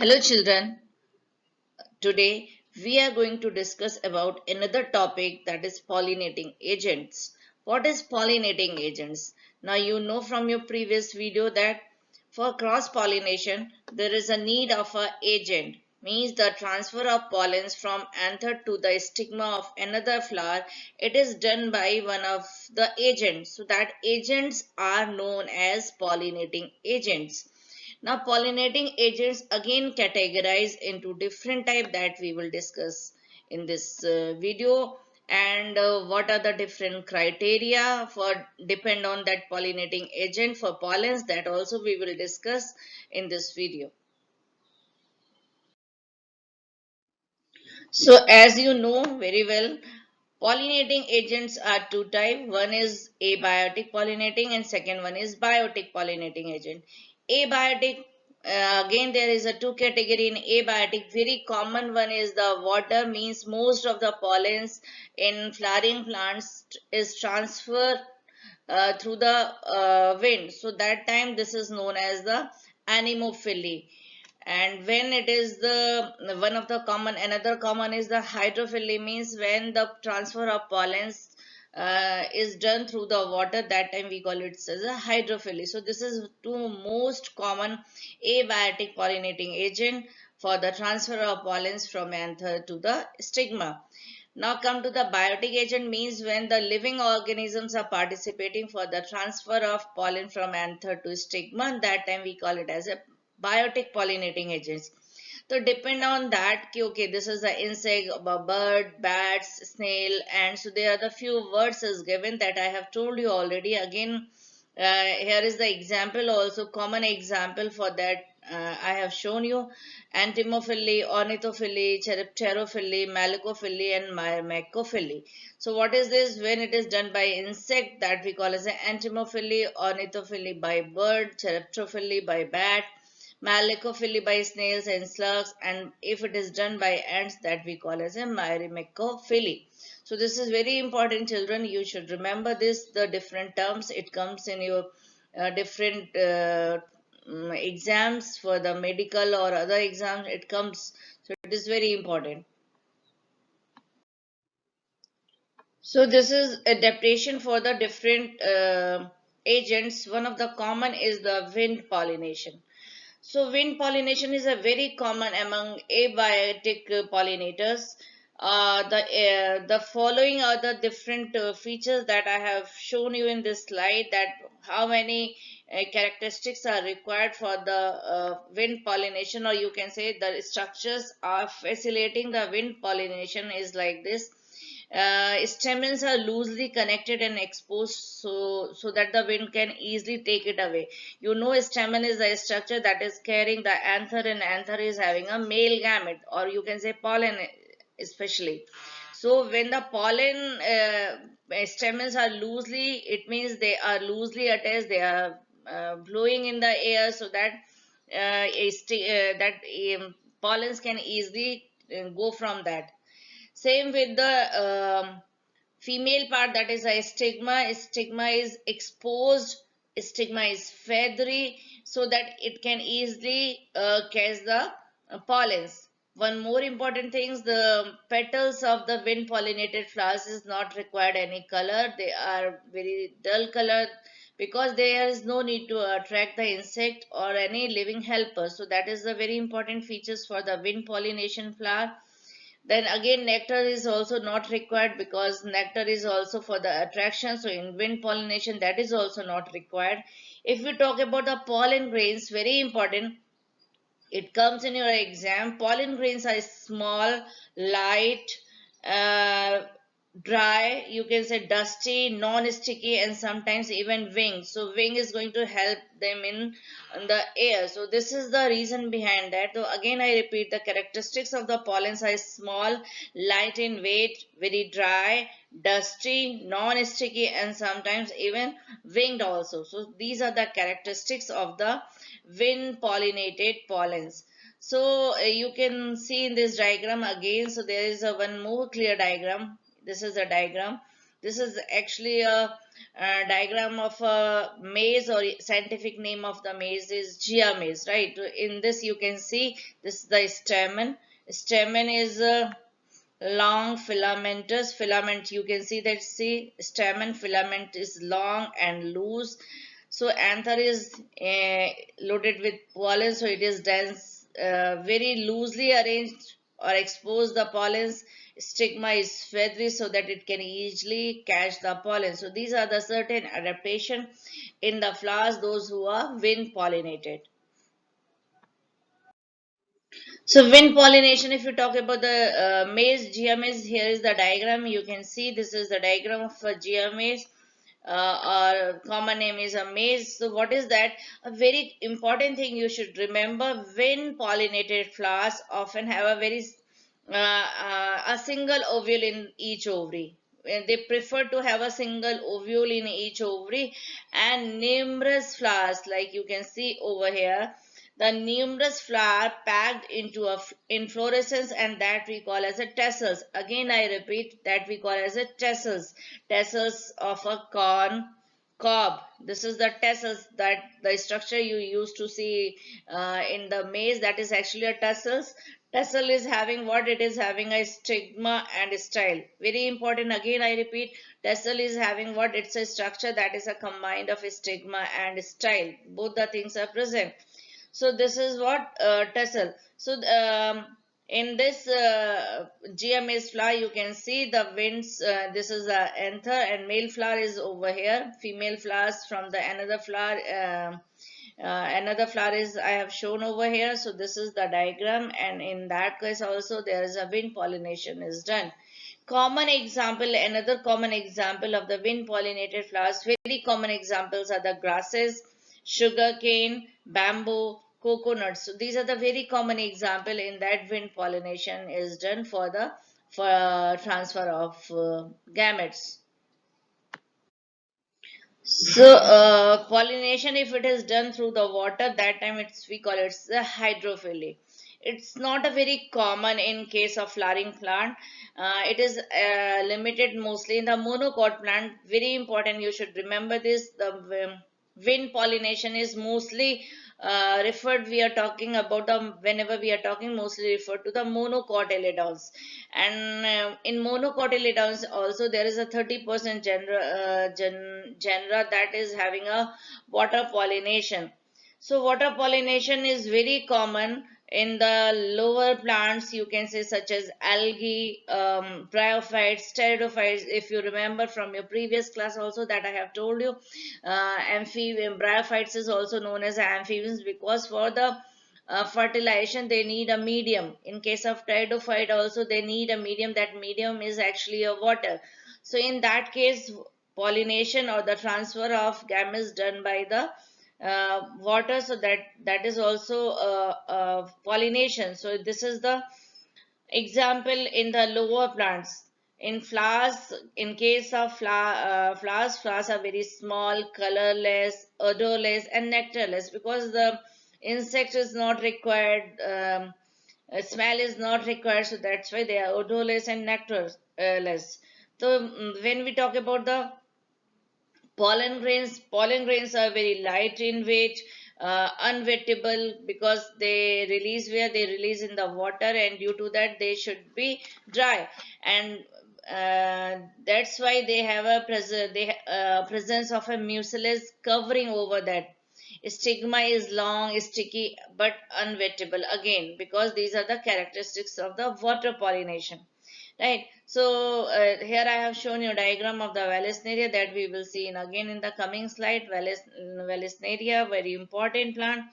Hello children. Today we are going to discuss about another topic, that is pollinating agents. What is pollinating agents? Now you know from your previous video that for cross pollination there is a need of a agent, means the transfer of pollens from anther to the stigma of another flower. It is done by one of the agents, so that agents are known as pollinating agents. Now pollinating agents again categorized into different type that we will discuss in this video, and what are the different criteria for depend on that pollinating agent for pollens, that also we will discuss in this video. So as you know very well, pollinating agents are two type. One is abiotic pollinating and second one is biotic pollinating agent. Abiotic, again there is a two category in abiotic. Very common one is the water, means most of the pollens in flowering plants is transferred through the wind. So that time this is known as the anemophily. And when it is the one of the common, another common is the hydrophily, means when the transfer of pollens is done through the water, that time we call it as a hydrophily. So this is two most common abiotic pollinating agent for the transfer of pollens from anther to the stigma. Now come to the biotic agent, means when the living organisms are participating for the transfer of pollen from anther to stigma, that time we call it as a biotic pollinating agents. So depend on that कि okay, this is the insect, bird, bats, snail, and so there are the few words is given that I have told you already. Again, here is the example, also common example for that. I have shown you antimophily, ornithophily, pterophily, malicophily, and myrmecophily. So what is this? When it is done by insect, that we call as an antimophily, ornithophily by bird, pterophily by bat, malicophily by snails and slugs, and if it is done by ants, that we call as a myrmecophily. So this is very important, children. You should remember this, the different terms. It comes in your different exams for the medical or other exams. It comes, so it is very important. So this is adaptation for the different agents. One of the common is the wind pollination. So wind pollination is a very common among abiotic pollinators. The following are the different features that I have shown you in this slide, that how many characteristics are required for the wind pollination, or you can say the structures are facilitating the wind pollination is like this. Stamens are loosely connected and exposed, so that the wind can easily take it away. You know, stamen is a structure that is carrying the anther, and anther is having a male gamete, or you can say pollen especially. So when the pollen stamens are loosely, it means they are loosely attached, they are blowing in the air, so that pollens can easily go from that. Same with the female part, that is a stigma. Stigma is exposed, stigma is feathery, so that it can easily catch the pollens. One more important thing is the petals of the wind pollinated flowers is not required any color. They are very dull color because there is no need to attract the insect or any living helper. So that is the very important features for the wind pollination flower. Then again, nectar is also not required because nectar is also for the attraction. So in wind pollination, that is also not required. If we talk about the pollen grains, very important, it comes in your exam. Pollen grains are small, light, uh, dry, you can say dusty, non-sticky, and sometimes even wing. So wing is going to help them in the air. So this is the reason behind that. So again, I repeat, the characteristics of the pollens are small, light in weight, very dry, dusty, non-sticky, and sometimes even winged also. So these are the characteristics of the wind pollinated pollens. So you can see in this diagram again. So there is a one more clear diagram. This is a diagram This is actually a diagram of a maize, or scientific name of the maize is Gia maize, right? In this you can see this is the stamen. Stamen is long filamentous filament. You can see that, see, stamen filament is long and loose. So anther is loaded with pollen, so it is dense, very loosely arranged or expose the pollens. Stigma is feathery so that it can easily catch the pollen. So these are the certain adaptation in the flowers, those who are wind pollinated. So wind pollination, if you talk about the maize, GMAs, here is the diagram. You can see this is the diagram of GMAs. Our common name is a maize. So what is that? A very important thing you should remember, wind pollinated flowers often have a very a single ovule in each ovary. They prefer to have a single ovule in each ovary, and numerous flowers, like you can see over here, the numerous flower packed into a inflorescence, and that we call as a tassels. Again I repeat, that we call as a tassels. Tassels of a corn cob. This is the tassels, that the structure you used to see in the maize, that is actually a tassels. Tassel is having what? It is having a stigma and style. Very important. Again I repeat, tassel is having what? It's a structure that is a combined of stigma and style. Both the things are present. So this is what tassel. So in this GMS flower, you can see the winds. This is the anther, and male flower is over here. Female flowers from the another flower. Another flower is I have shown over here. So this is the diagram, and in that case also there is a wind pollination is done. Common example, another common example of the wind pollinated flowers, very common examples are the grasses, sugarcane, bamboo, coconuts. So these are the very common example in that wind pollination is done for the transfer of gametes. So pollination, if it is done through the water, that time it's we call it the hydrophily. It's not a very common in case of flowering plant. It is limited mostly in the monocot plant. Very important, you should remember this. The wind pollination is mostly referred. We are talking about the, whenever we are talking, mostly referred to the monocotyledons. And in monocotyledons also there is a 30% genera that is having a water pollination. So water pollination is very common in the lower plants, you can say, such as algae, bryophytes, pteridophytes. If you remember from your previous class also, that I have told you, amphibian bryophytes is also known as amphibians, because for the fertilization they need a medium. In case of pteridophyte also they need a medium. That medium is actually a water. So in that case, pollination or the transfer of gametes done by the water, so that is also pollination. So this is the example in the lower plants. In flowers, in case of flowers, flowers are very small, colorless, odorless, and nectarless, because the insect is not required, smell is not required, so that's why they are odorless and nectarless. So when we talk about the pollen grains are very light in weight, unwettable, because they release where they release in the water, and due to that they should be dry. And that's why they have a presence of a mucilage covering over that. Stigma is long, sticky, but unwettable, again because these are the characteristics of the water pollination. Right. So here I have shown you a diagram of the Vallisneria that we will see in again in the coming slide. Vallisneria, very important plant.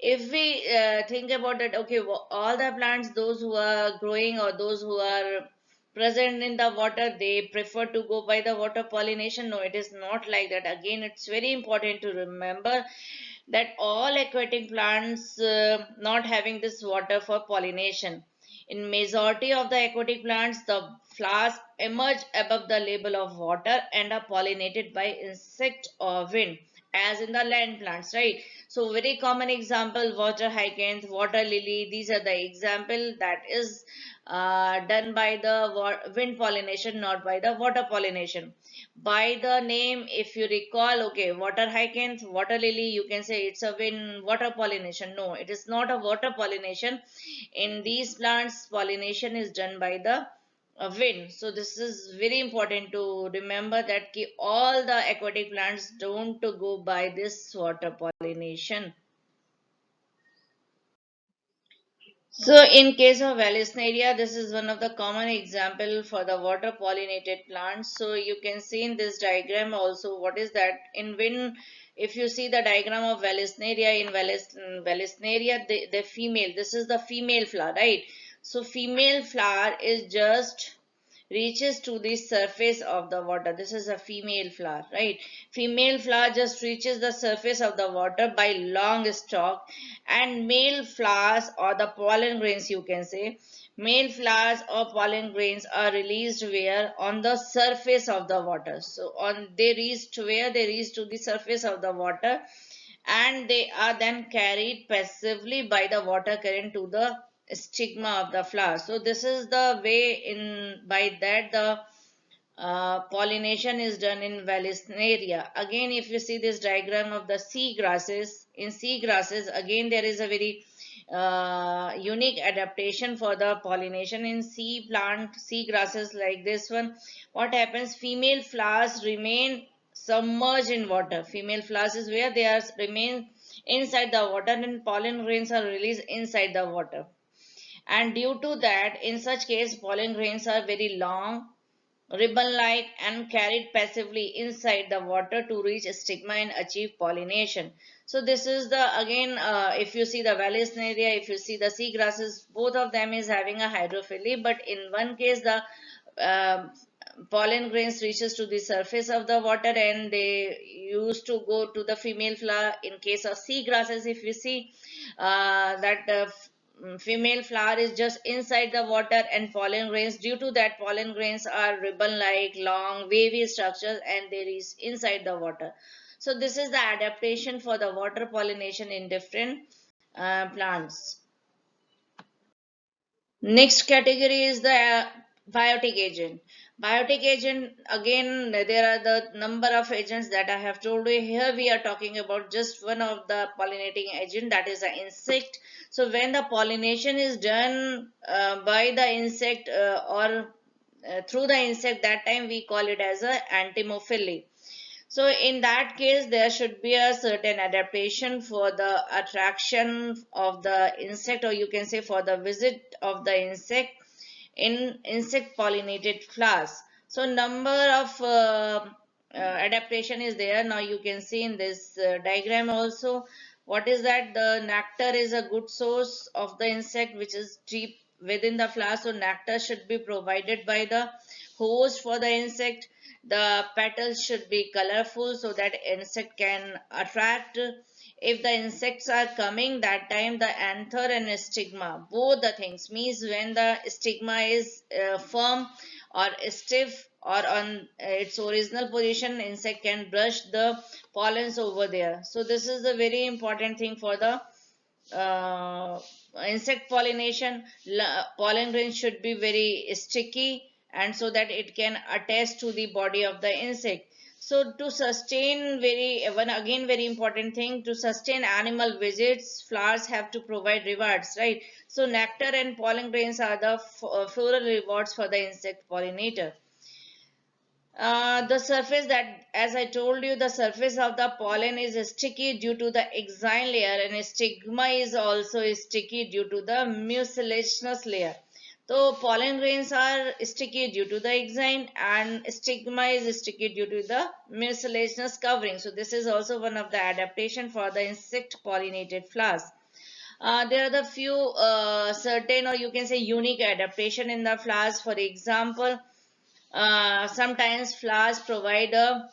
If we think about it, okay, all the plants, those who are growing or those who are present in the water, they prefer to go by the water pollination. No, it is not like that. Again, it's very important to remember that all aquatic plants not having this water for pollination. In majority of the aquatic plants, the flowers emerge above the level of water and are pollinated by insect or wind. as in the land plants, right? So very common example, water hyacinth, water lily, these are the example that is done by the wind pollination, not by the water pollination. By the name, if you recall, okay, water hyacinth, water lily, you can say it's a wind water pollination. No, it is not a water pollination. In these plants, pollination is done by the wind. So this is very important to remember that all the aquatic plants don't go by this water pollination. So in case of Vallisneria, this is one of the common example for the water pollinated plants. So you can see in this diagram also what is that in wind. If you see the diagram of Vallisneria, in Vallisneria, the female, this is the female flower, right? So female flower is just reaches to the surface of the water. This is a female flower, right? Female flower just reaches the surface of the water by long stalk, and male flowers or the pollen grains, you can say, male flowers or pollen grains are released where on the surface of the water. So on they reach to where they reach to the surface of the water, and they are then carried passively by the water current to the stigma of the flower. So this is the way in by that the pollination is done in Vallisneria. Again, if you see this diagram of the sea grasses, in sea grasses, again there is a very unique adaptation for the pollination in sea plant, sea grasses like this one. What happens? Female flowers remain submerged in water. Female flowers is where they are remain inside the water, and pollen grains are released inside the water. And due to that, in such case, pollen grains are very long, ribbon-like, and carried passively inside the water to reach stigma and achieve pollination. So this is the again, if you see the Vallisneria, if you see the sea grasses, both of them is having a hydrophily, but in one case the uh, pollen grains reaches to the surface of the water and they used to go to the female flower. In case of sea grasses, if you see that female flower is just inside the water, and pollen grains, due to that pollen grains are ribbon like long wavy structures and they reach inside the water. So this is the adaptation for the water pollination in different plants. Next category is the biotic agent. Biotic agent, again, there are the number of agents that I have told you. Here we are talking about just one of the pollinating agent, that is the insect. So when the pollination is done by the insect or through the insect, that time we call it as a antimophily. So in that case, there should be a certain adaptation for the attraction of the insect, or you can say for the visit of the insect in insect pollinated flowers. So number of adaptation is there. Now you can see in this diagram also, what is that? The nectar is a good source of the insect which is deep within the flower. So nectar should be provided by the host for the insect. The petals should be colorful so that insect can attract. If the insects are coming, that time the anther and stigma, both the things, means when the stigma is firm or stiff or on its original position, insect can brush the pollens over there. So this is the very important thing for the uh, insect pollination. Pollen grains should be very sticky, and so that it can attach to the body of the insect. So to sustain, very one again very important thing, to sustain animal visits, flowers have to provide rewards, right? So nectar and pollen grains are the floral rewards for the insect pollinator. The surface, that as I told you, the surface of the pollen is sticky due to the exine layer, and stigma is also sticky due to the mucilaginous layer. So pollen grains are sticky due to the exine, and stigma is sticky due to the mucilaginous covering. So this is also one of the adaptation for the insect pollinated flowers. There are the few certain, or you can say unique adaptation in the flowers. For example, sometimes flowers provide a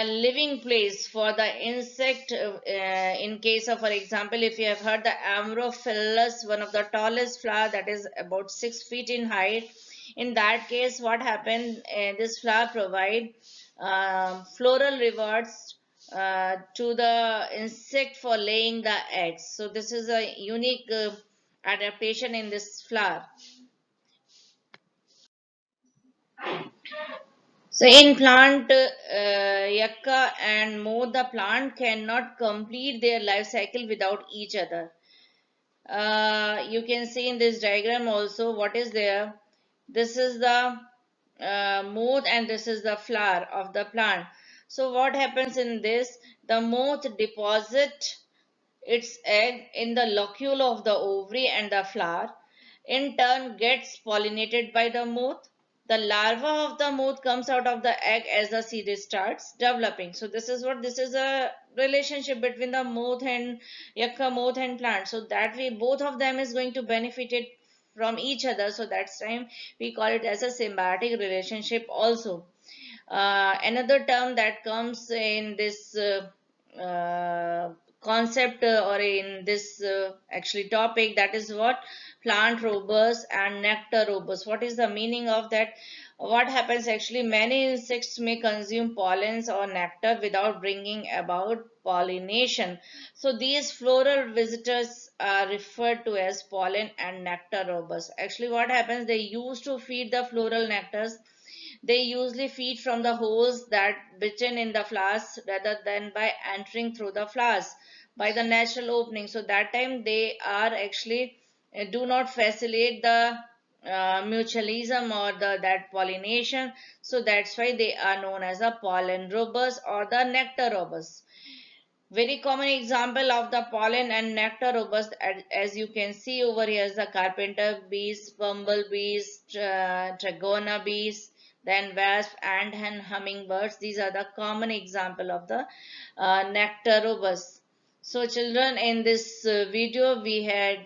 living place for the insect. In case of, for example, if you have heard the Amorophilus, one of the tallest flower that is about 6 feet in height. In that case, what happened? This flower provide floral rewards to the insect for laying the eggs. So this is a unique adaptation in this flower. So in plant, yucca and moth, the plant cannot complete their life cycle without each other. You can see in this diagram also what is there. This is the moth and this is the flower of the plant. So what happens in this? The moth deposit its egg in the locule of the ovary and the flower, in turn gets pollinated by the moth. The larva of the moth comes out of the egg as the seed starts developing. So this is a relationship between the moth and yucca moth and plant. So that way both of them is going to benefit it from each other. So that's time we call it as a symbiotic relationship also. Another term that comes in this concept or in this actually topic, that is what plant robust and nectar robust. What is the meaning of that? What happens actually, many insects may consume pollens or nectar without bringing about pollination. So these floral visitors are referred to as pollen and nectar robust. Actually what happens, they used to feed the floral nectars. They usually feed from the holes that bitten in the flowers rather than by entering through the flowers by the natural opening. So that time they are actually do not facilitate the mutualism or the that pollination. So that's why they are known as a pollen robust or the nectar robust. Very common example of the pollen and nectar robust, as you can see over here, is the carpenter bees, bumblebees, trigona bees, then wasp, ant and hummingbirds. These are the common example of the nectar robust. So children, in this video we had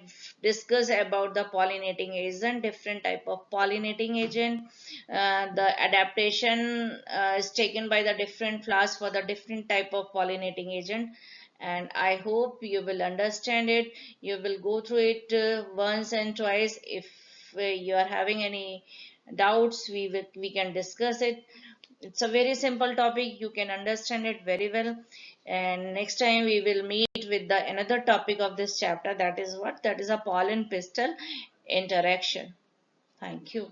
discussed about the pollinating agent, different type of pollinating agent. The adaptation is taken by the different flowers for the different type of pollinating agent, and I hope you will understand it. You will go through it once and twice. If you are having any doubts, we can discuss it. It's a very simple topic, you can understand it very well. And next time we will meet with the another topic of this chapter, that is what, that is a pollen pistil interaction. Thank you.